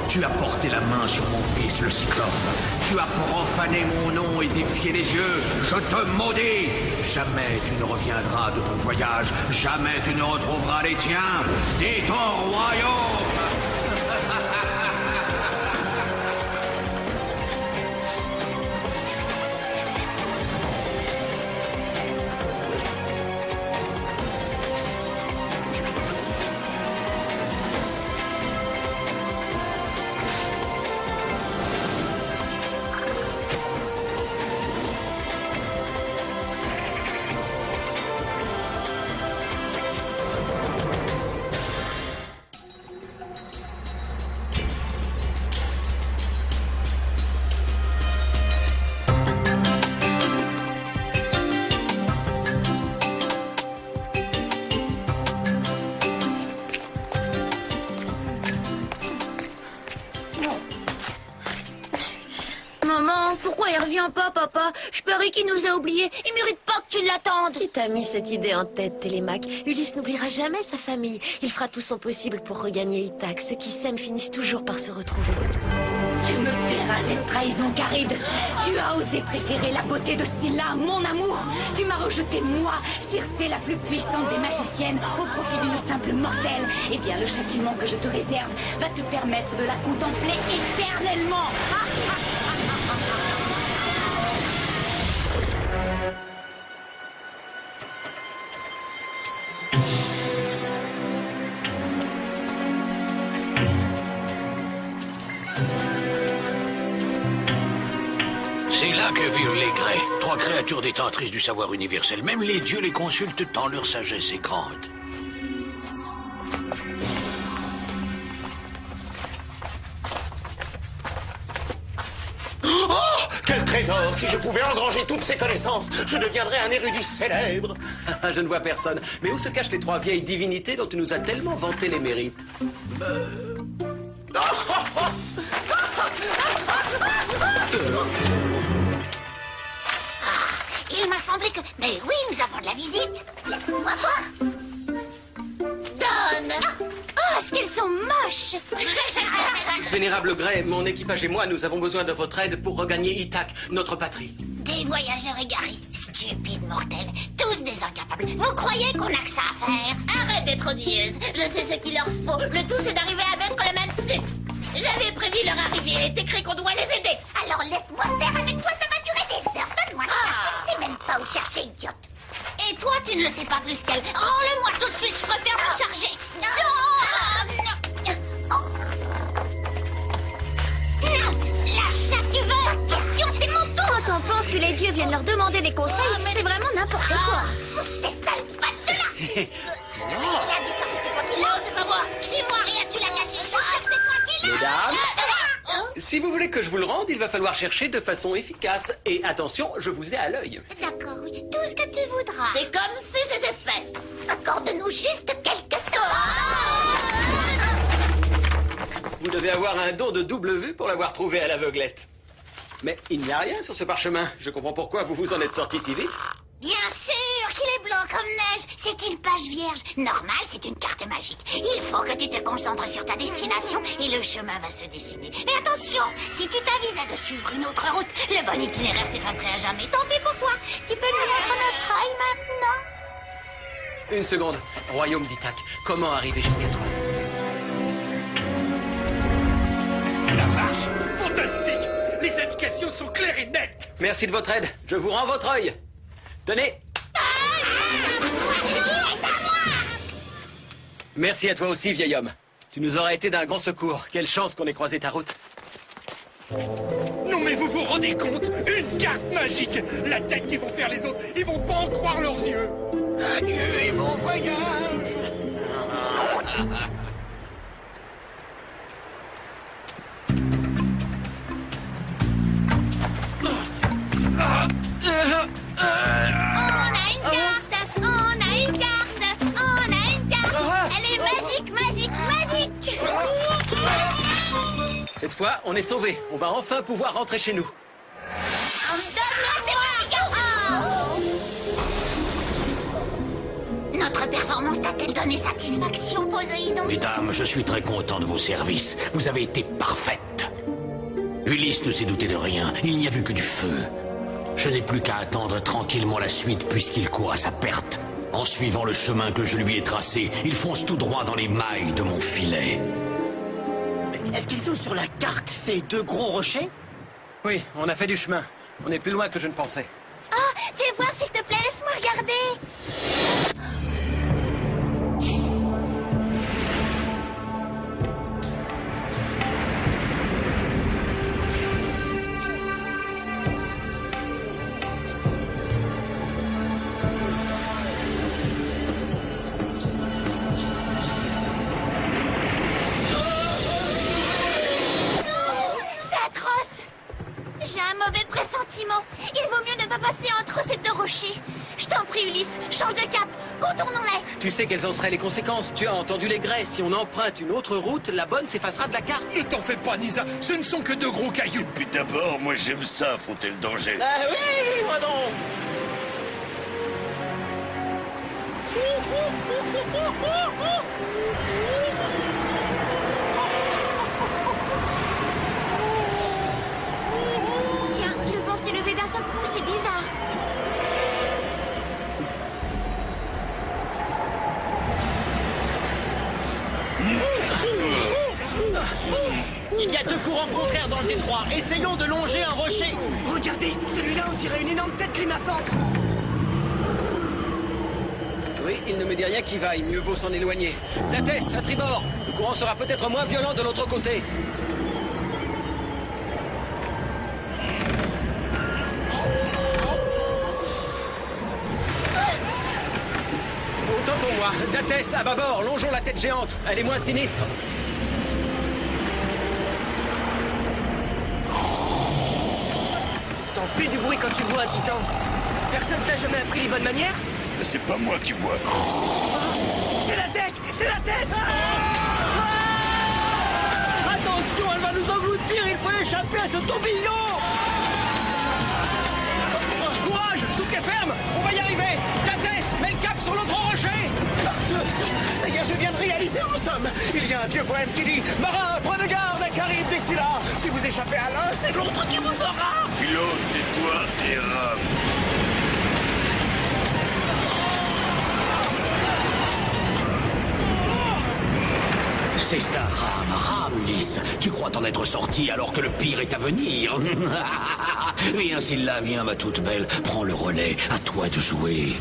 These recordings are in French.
Tu as porté la main sur mon fils, le Cyclope. Tu as profané mon nom et défié les dieux. Je te maudis. Jamais tu ne reviendras de ton voyage. Jamais tu ne retrouveras les tiens. Dis ton royaume. Maman, pourquoi il revient pas, papa? Je parie qu'il nous a oubliés. Il mérite pas que tu l'attendes. Qui t'a mis cette idée en tête, Télémaque? Ulysse n'oubliera jamais sa famille. Il fera tout son possible pour regagner Ithaque. Ceux qui s'aiment finissent toujours par se retrouver. Tu me paieras cette trahison, Charybde. Tu as osé préférer la beauté de Scylla, mon amour. Tu m'as rejeté, moi, Circé, la plus puissante des magiciennes, au profit d'une simple mortelle. Eh bien, le châtiment que je te réserve va te permettre de la contempler éternellement. C'est là que vivent les Grès, trois créatures détentrices du savoir universel. Même les dieux les consultent tant leur sagesse est grande. Oh, quel trésor! Si je pouvais engranger toutes ces connaissances, je deviendrais un érudit célèbre. Je ne vois personne. Mais où se cachent les trois vieilles divinités dont tu nous as tellement vanté les mérites? Il m'a semblé que... Mais oui, nous avons de la visite. Laisse-moi voir. Donne. Oh, est-ce qu'elles sont moches? Vénérable Grey, mon équipage et moi, nous avons besoin de votre aide pour regagner Ithaque, notre patrie. Des voyageurs égarés, stupides mortels, tous des incapables. Vous croyez qu'on a que ça à faire? Arrête d'être odieuse. Je sais ce qu'il leur faut. Le tout, c'est d'arriver à mettre la main dessus. J'avais prévu leur arrivée. Il est écrit qu'on doit les aider. Alors laisse-moi faire avec toi, ça va durer des heures. Donne-moi ça. Je ne sais même pas où chercher, idiote. Et toi, tu ne le sais pas plus qu'elle. Rends-le-moi tout de suite, je préfère me charger. Non, lâche ça, tu veux. Question, c'est mon tour. Quand on pense que les dieux viennent leur demander des conseils, c'est vraiment n'importe quoi. T'es sale patte de là. Il a disparu, c'est toi qui l'as, c'est pas moi. J'y vois rien, tu l'as lâché. Je sais que c'est toi qui l'as. Mesdames, si vous voulez que je vous le rende, il va falloir chercher de façon efficace. Et attention, je vous ai à l'œil. D'accord, oui, tout ce que tu voudras. C'est comme si c'était fait. Accorde-nous juste quelques secondes. Vous devez avoir un don de double vue pour l'avoir trouvé à l'aveuglette. Mais il n'y a rien sur ce parchemin. Je comprends pourquoi vous vous en êtes sorti si vite. Bien sûr qu'il est blanc comme neige. C'est une page vierge. Normal, c'est une carte magique. Il faut que tu te concentres sur ta destination et le chemin va se dessiner. Mais attention, si tu t'avises de suivre une autre route, le bon itinéraire s'effacerait à jamais. Tant pis pour toi. Tu peux lui mettre notre œil maintenant. Une seconde. Royaume d'Ithaque, comment arriver jusqu'à toi? Ça marche! Fantastique! Les indications sont claires et nettes! Merci de votre aide. Je vous rends votre œil. Tenez. Merci à toi aussi, vieil homme. Tu nous aurais été d'un grand secours. Quelle chance qu'on ait croisé ta route. Non mais vous vous rendez compte? Une carte magique! La tête qu'ils vont faire les autres, ils vont pas en croire leurs yeux! Adieu et bon voyage. Cette fois, on est sauvés. On va enfin pouvoir rentrer chez nous. Notre père performance t'a-t-elle donné satisfaction, Poséidon? Mesdames, je suis très content de vos services. Vous avez été parfaites. Ulysse ne s'est douté de rien. Il n'y a vu que du feu. Je n'ai plus qu'à attendre tranquillement la suite puisqu'il court à sa perte. En suivant le chemin que je lui ai tracé, il fonce tout droit dans les mailles de mon filet. Est-ce qu'ils sont sur la carte, ces deux gros rochers? Oui, on a fait du chemin. On est plus loin que je ne pensais. Oh, fais voir s'il te plaît, laisse-moi regarder. J'ai un mauvais pressentiment. Il vaut mieux ne pas passer entre ces deux rochers. Je t'en prie, Ulysse, change de cap. Contournons-les. Tu sais quelles en seraient les conséquences. Tu as entendu les grès. Si on emprunte une autre route, la bonne s'effacera de la carte. Ne t'en fais pas, Nisa. Ce ne sont que deux gros cailloux. Puis d'abord, moi j'aime ça, affronter le danger. Ah oui, moi non. Tiens, le vent s'est levé d'un seul coup, c'est bizarre. Il y a deux courants contraires dans le détroit. Essayons de longer un rocher. Regardez, celui-là, on dirait une énorme tête grimaçante. Oui, il ne me dit rien qui vaille. Mieux vaut s'en éloigner. Dates, à tribord. Le courant sera peut-être moins violent de l'autre côté. Autant pour moi. Dates, à bâbord. Longeons la tête géante. Elle est moins sinistre. T'en fais du bruit quand tu bois, Titan. Personne t'a jamais appris les bonnes manières? C'est pas moi qui bois. C'est la tête! C'est la tête! Attention, elle va nous engloutir. Il faut échapper à ce tourbillon. Courage, soupe est ferme. On va y arriver. Dates, mets le cap sur l'autre rocher. Ça y est, je viens de réaliser où nous sommes. Il y a un vieux poème qui dit: Marin, prenez garde, un Caribe d'ici là. Si vous échappez à l'un, c'est l'autre qui vous aura. Philo, tais-toi et rame. C'est ça, rame, Ulysse. Tu crois t'en être sorti alors que le pire est à venir. Viens, Scylla, viens, ma toute belle. Prends le relais, à toi de jouer.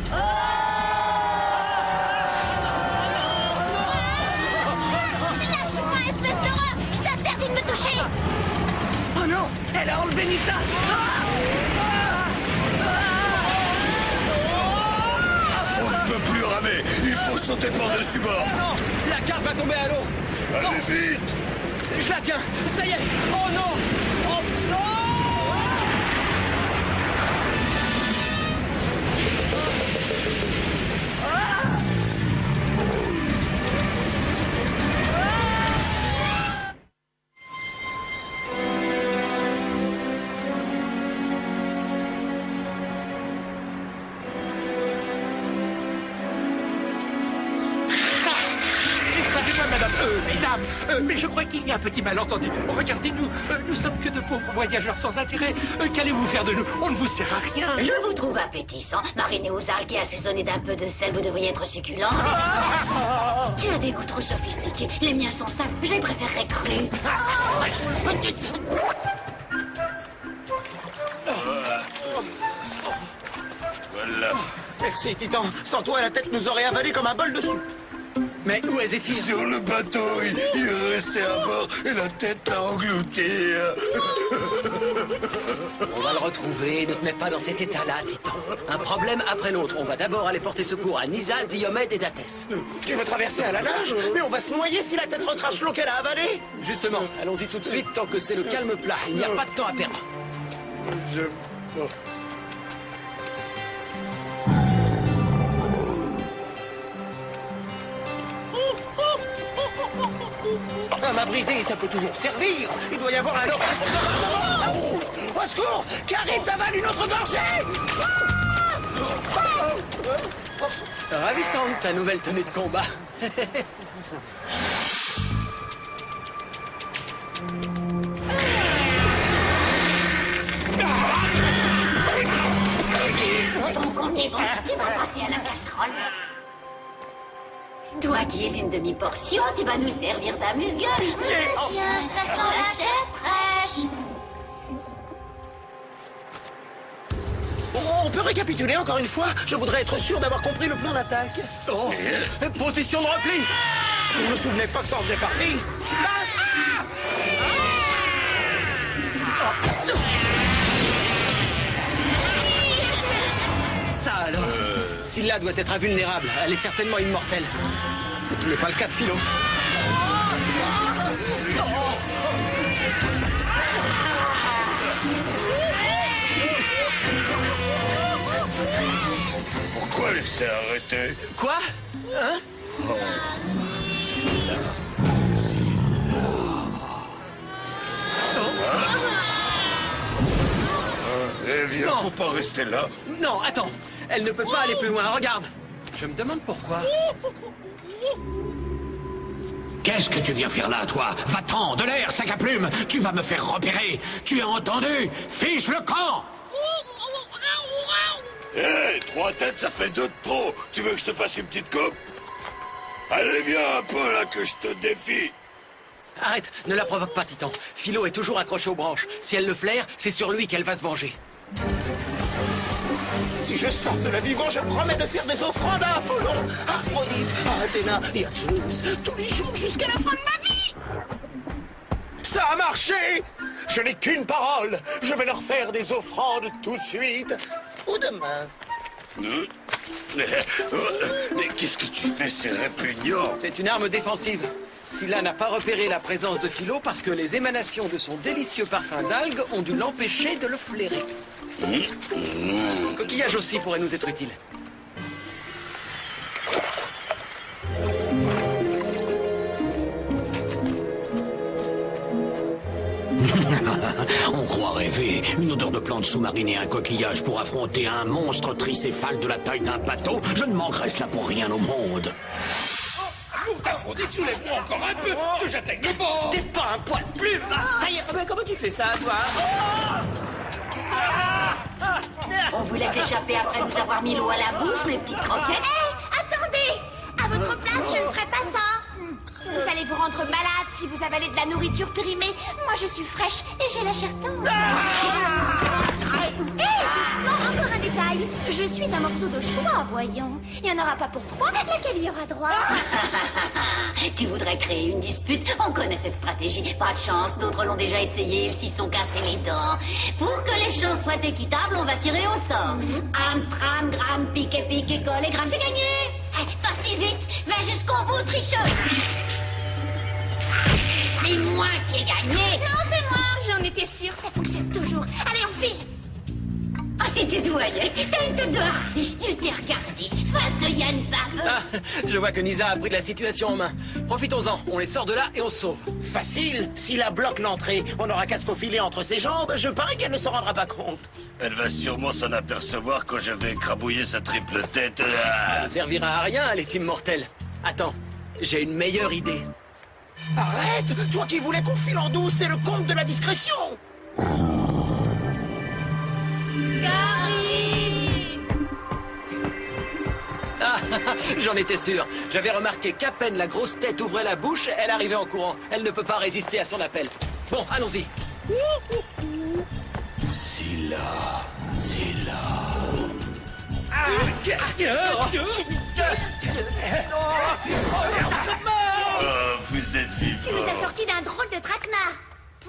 Lâche-moi, espèce d'horreur. Je t'interdis de me toucher. Oh non! Elle a enlevé Nissa! On ne peut plus ramer. Il faut sauter par-dessus bord. Non, la carte va tomber à l'eau. Allez vite. Je la tiens. Ça y est. Oh non. Oh non. Excusez-moi, madame. Mesdames, mais je crois qu'il y a un petit malentendu. Regardez-nous, nous sommes que de pauvres voyageurs sans intérêt. Qu'allez-vous faire de nous? On ne vous sert à rien. Je vous trouve appétissant. Mariné aux algues et assaisonné d'un peu de sel, vous devriez être succulent. Tu as des goûts trop sophistiqués. Les miens sont simples. Je les préférerais crus. Voilà. Merci, Titan. Sans toi, la tête nous aurait avalé comme un bol de soupe. Mais où est Zéphyr? Sur le bateau, il est resté à bord et la tête l'a englouti. On va le retrouver. Ne te mets pas dans cet état-là, Titan. Un problème après l'autre. On va d'abord aller porter secours à Nisa, Diomède et Dates. Tu veux traverser à la nage? Mais on va se noyer si la tête recrache l'eau qu'elle a avalée. Justement, allons-y tout de suite tant que c'est le calme plat. Il n'y a pas de temps à perdre. Un mât brisé, ça peut toujours servir. Il doit y avoir un autre. Au secours! Caribe t'avale une autre gorgée! Ravissante, ta nouvelle tenue de combat. Ton compte est bon, tu vas passer à la casserole. Toi qui es une demi-portion, tu vas nous servir d'amuse-gueule. Tiens, ça sent la chair fraîche. On peut récapituler encore une fois? Je voudrais être sûr d'avoir compris le plan d'attaque. Oh, position de repli. Je ne me souvenais pas que ça en faisait partie. Ça alors. Scylla doit être invulnérable. Elle est certainement immortelle. Ce qui n'est pas le cas de Philo. Pourquoi laisser arrêter? Quoi? Hein? Eh viens, Non. faut pas rester là. Non, attends. Elle ne peut pas aller plus loin. Regarde. Je me demande pourquoi. Qu'est-ce que tu viens faire là, toi? Va-t'en, de l'air, sac à plume. Tu vas me faire repérer. Tu as entendu? Fiche le camp. Hé, 3 têtes, ça fait 2 de trop. Tu veux que je te fasse une petite coupe? Allez, viens un peu là que je te défie. Arrête, ne la provoque pas, Titan. Philo est toujours accroché aux branches. Si elle le flaire, c'est sur lui qu'elle va se venger. Si je sors de la vivant, je promets de faire des offrandes à Apollon, à Aphrodite, à Athéna et à Zeus, tous les jours jusqu'à la fin de ma vie. Ça a marché! Je n'ai qu'une parole. Je vais leur faire des offrandes tout de suite. Ou demain. Mais qu'est-ce que tu fais? C'est répugnant. C'est une arme défensive. Scylla n'a pas repéré la présence de Philo parce que les émanations de son délicieux parfum d'algues ont dû l'empêcher de le flairer. Le coquillage aussi pourrait nous être utile. On croit rêver. Une odeur de plante sous-marine et un coquillage pour affronter un monstre tricéphale de la taille d'un bateau. Je ne manquerais cela pour rien au monde. Aphrodite, soulève-moi encore un peu, que j'atteigne le bord. T'es pas un poil plus. Ça y est, mais comment tu fais ça, toi? On vous laisse échapper après nous avoir mis l'eau à la bouche, mes petites croquettes. Hé, attendez! À votre place, je ne ferai pas ça. Vous allez vous rendre malade si vous avalez de la nourriture périmée. Moi, je suis fraîche et j'ai la chair tendre. Hé, doucement, encore un détail. Je suis un morceau de choix, voyons. Il n'y en aura pas pour 3, laquelle y aura droit? Tu voudrais créer une dispute? On connaît cette stratégie. Pas de chance, d'autres l'ont déjà essayé, ils s'y sont cassés les dents. Pour que les choses soient équitables, on va tirer au sort. Amstram, gramme, pique, colle et gramme. J'ai gagné! Pas si vite, va jusqu'au bout, tricheur! C'est moi qui ai gagné! Non, c'est moi. J'en étais sûre, ça fonctionne toujours. Allez, on file. Ah, si tu te voyais, t'as une tête de harpie, tu t'es regardé, face de Yann Bavos. Ah, je vois que Nisa a pris de la situation en main. Profitons-en, on les sort de là et on se sauve. Facile. Si la bloque l'entrée, on n'aura qu'à se faufiler entre ses jambes. Je parie qu'elle ne s'en rendra pas compte. Elle va sûrement s'en apercevoir quand je vais écrabouiller sa triple tête. Ça ne servira à rien, elle est immortelle. Attends, j'ai une meilleure idée. Arrête! Toi qui voulais qu'on file en douce, c'est le compte de la discrétion! Gary! Ah, j'en étais sûr. J'avais remarqué qu'à peine la grosse tête ouvrait la bouche, elle arrivait en courant. Elle ne peut pas résister à son appel. Bon, allons-y. Scylla, Scylla. Oh, vous êtes Tu nous as vivant. sorti d'un drôle de traquenard.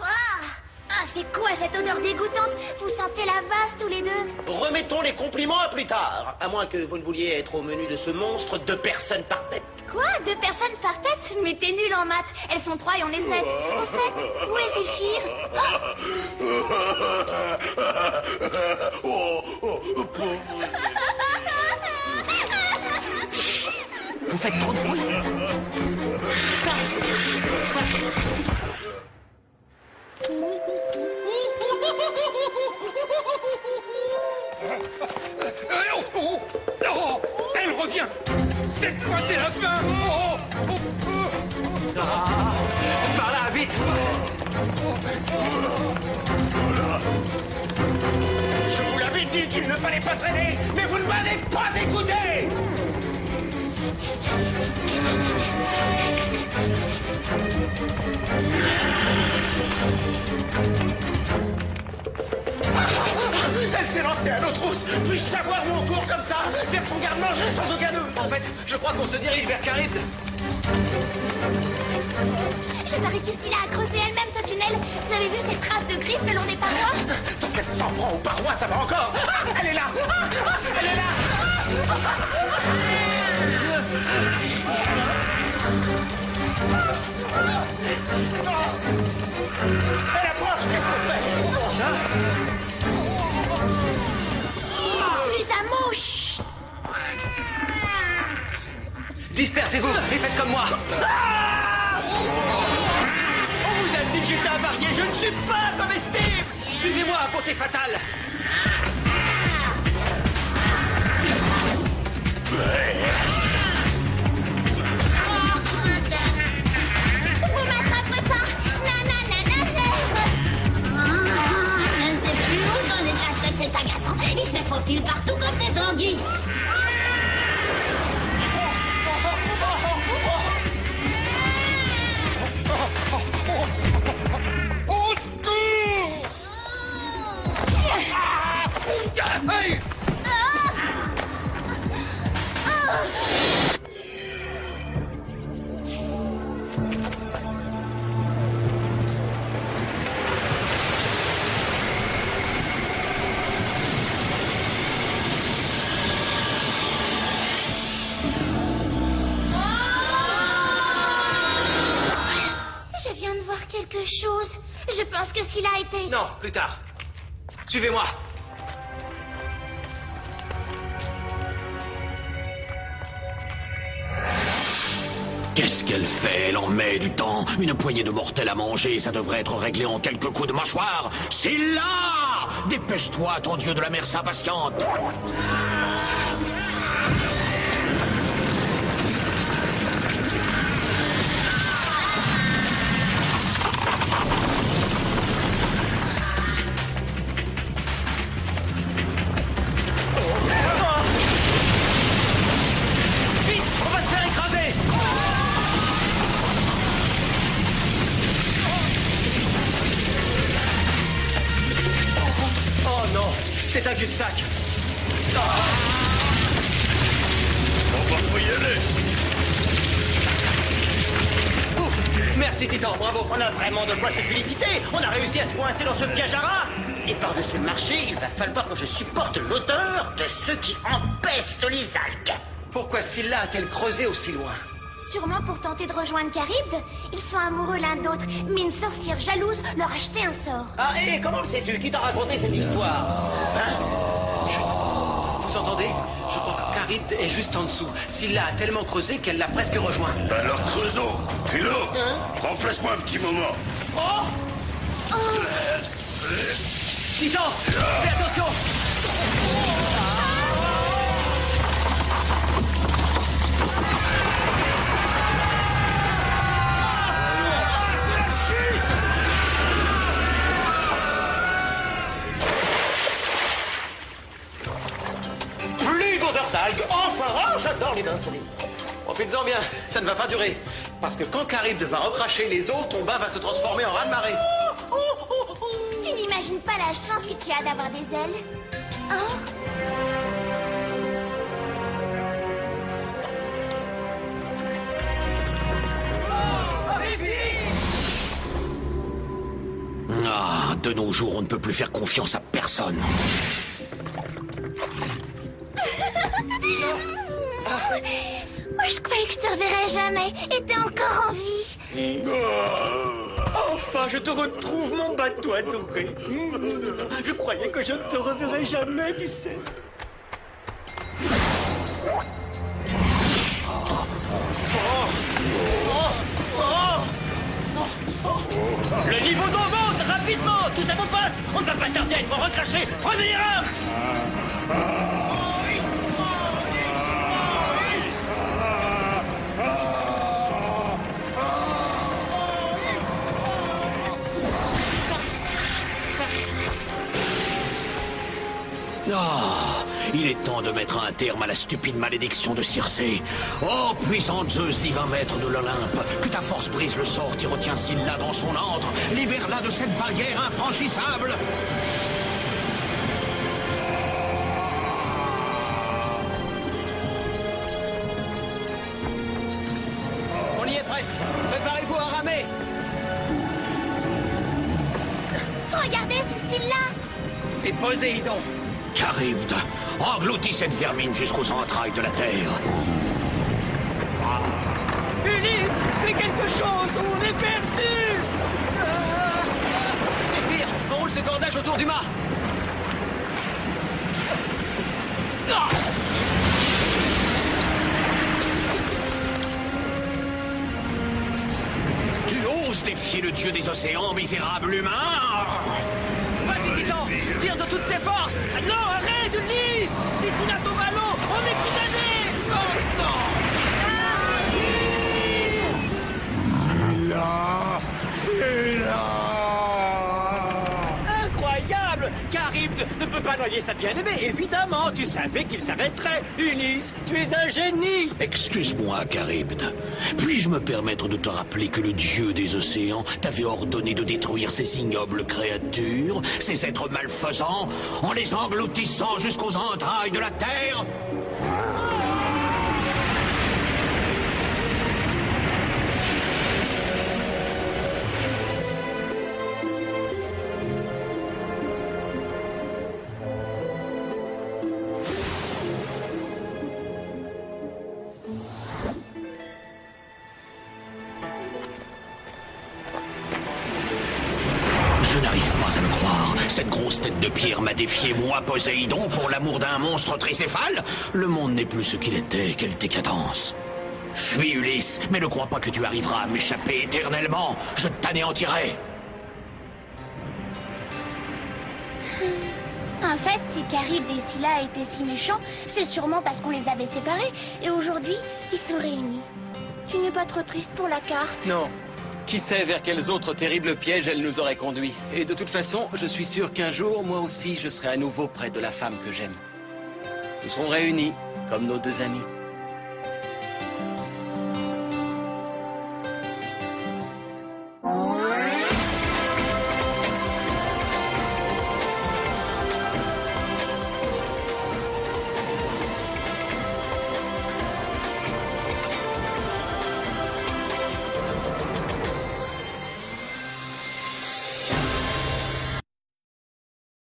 Ah, c'est quoi cette odeur dégoûtante? Vous sentez la vase tous les deux? Remettons les compliments à plus tard. À moins que vous ne vouliez être au menu de ce monstre, 2 personnes par tête. Quoi? 2 personnes par tête? Mais t'es nul en maths. Elles sont 3 et on est 7. Au fait, où est Zéphyr? Pauvre. Vous faites trop de bruit. Oh, elle revient. Je vous l'avais dit qu'il ne fallait pas traîner, mais vous ne m'avez pas écouté. Elle s'est lancée à nos trousses. Puis-je savoir où on court comme ça? Faire son garde-manger sans aucun nœud. En fait, je crois qu'on se dirige vers Charybde. Je parie que Scylla a creusé elle-même ce tunnel. Vous avez vu ces traces de griffes le long des parois? Tant qu'elle s'en prend aux parois, ça va encore. Ah, elle est là. Elle est là. Elle approche, qu'est-ce qu'on fait? Les amouches! Dispersez-vous et faites comme moi. On vous a dit que j'étais avarié, je ne suis pas comestible. Suivez-moi, beauté fatale. Vous m'attraperez pas! Je ne sais plus où donner de la tête, c'est agaçant. Ils se faufilent partout comme des anguilles. Au secours! Hey! Je viens de voir quelque chose. Je pense que Scylla a été... Non, plus tard. Suivez-moi. Qu'est-ce qu'elle fait? Elle en met du temps. Une poignée de mortels à manger, ça devrait être réglé en quelques coups de mâchoire. C'est là! Dépêche-toi, ton dieu de la mer s'impatiente. Vite, on va se faire écraser. Oh non, c'est un cul-de-sac. On va faut y aller. Ouf, merci Titan, bravo. On a vraiment de quoi se féliciter. On a réussi à se coincer dans ce piège à rats. Et par-dessus le marché, il va falloir que je supporte l'odeur de ceux qui empestent les algues. Pourquoi Scylla a-t-elle creusé aussi loin? Sûrement pour tenter de rejoindre Charybde. Ils sont amoureux l'un de l'autre, mais une sorcière jalouse leur a jeté un sort. Ah, et comment le sais-tu? Qui t'a raconté cette histoire? Hein? Chut. Vous entendez? Je crois que Charybde est juste en dessous. Scylla a tellement creusé qu'elle l'a presque rejoint. Alors creusons. Philo, remplace-moi un petit moment. Titan, fais attention. Plus d'odeur d'algues, enfin! Oh, j'adore les bains solides. Profites-en bien, ça ne va pas durer. Parce que quand Charybde va recracher les eaux, ton bain va se transformer en raz-de-marée. Tu n'imagines pas la chance que tu as d'avoir des ailes. Hein? Ah, de nos jours, on ne peut plus faire confiance à personne. Moi, je croyais que je te reverrais jamais. Et t'es encore en vie. Enfin, je te retrouve, mon bateau adoré. Je croyais que je ne te reverrais jamais, tu sais. Le niveau d'eau monte rapidement. Tout ça vous passe. On ne va pas tarder à être recraché. Prenez les rames. Ah, il est temps de mettre un terme à la stupide malédiction de Circé. Oh, puissant Zeus, divin maître de l'Olympe, que ta force brise le sort qui retient Scylla dans son antre. Libère-la de cette barrière infranchissable. On y est presque. Préparez-vous à ramer. Regardez, c'est Scylla. Et Poséidon. Charybde, engloutis cette vermine jusqu'aux entrailles de la terre. Ulysse, fais quelque chose, on est perdu. Zéphyr, enroule ce cordage autour du mât. Tu oses défier le dieu des océans, misérable humain? Vas-y, Titan, tire de toutes tes forces. Non, arrête, Ulysse. Si Scylla tombe à l'eau, on est condamnés. C'est là. Incroyable. Charybde ne peut pas noyer sa bien-aimée. Évidemment, tu savais qu'il s'arrêterait. Ulysse, tu es un génie. Excuse-moi, Charybde. Puis-je me permettre de te rappeler que le dieu des océans t'avait ordonné de détruire ces ignobles créatures, ces êtres malfaisants, en les engloutissant jusqu'aux entrailles de la terre? Je n'arrive pas à le croire. Cette grosse tête de pierre m'a défié, moi, Poséidon, pour l'amour d'un monstre tricéphale. Le monde n'est plus ce qu'il était. Quelle décadence. Fuis, Ulysse, mais ne crois pas que tu arriveras à m'échapper éternellement. Je t'anéantirai. En fait, si Charybde et Scylla étaient si méchants, c'est sûrement parce qu'on les avait séparés. Et aujourd'hui, ils sont réunis. Tu n'es pas trop triste pour la carte? Non. Qui sait vers quels autres terribles pièges elle nous aurait conduits. Et de toute façon, je suis sûr qu'un jour, moi aussi, je serai à nouveau près de la femme que j'aime. Nous serons réunis, comme nos deux amis.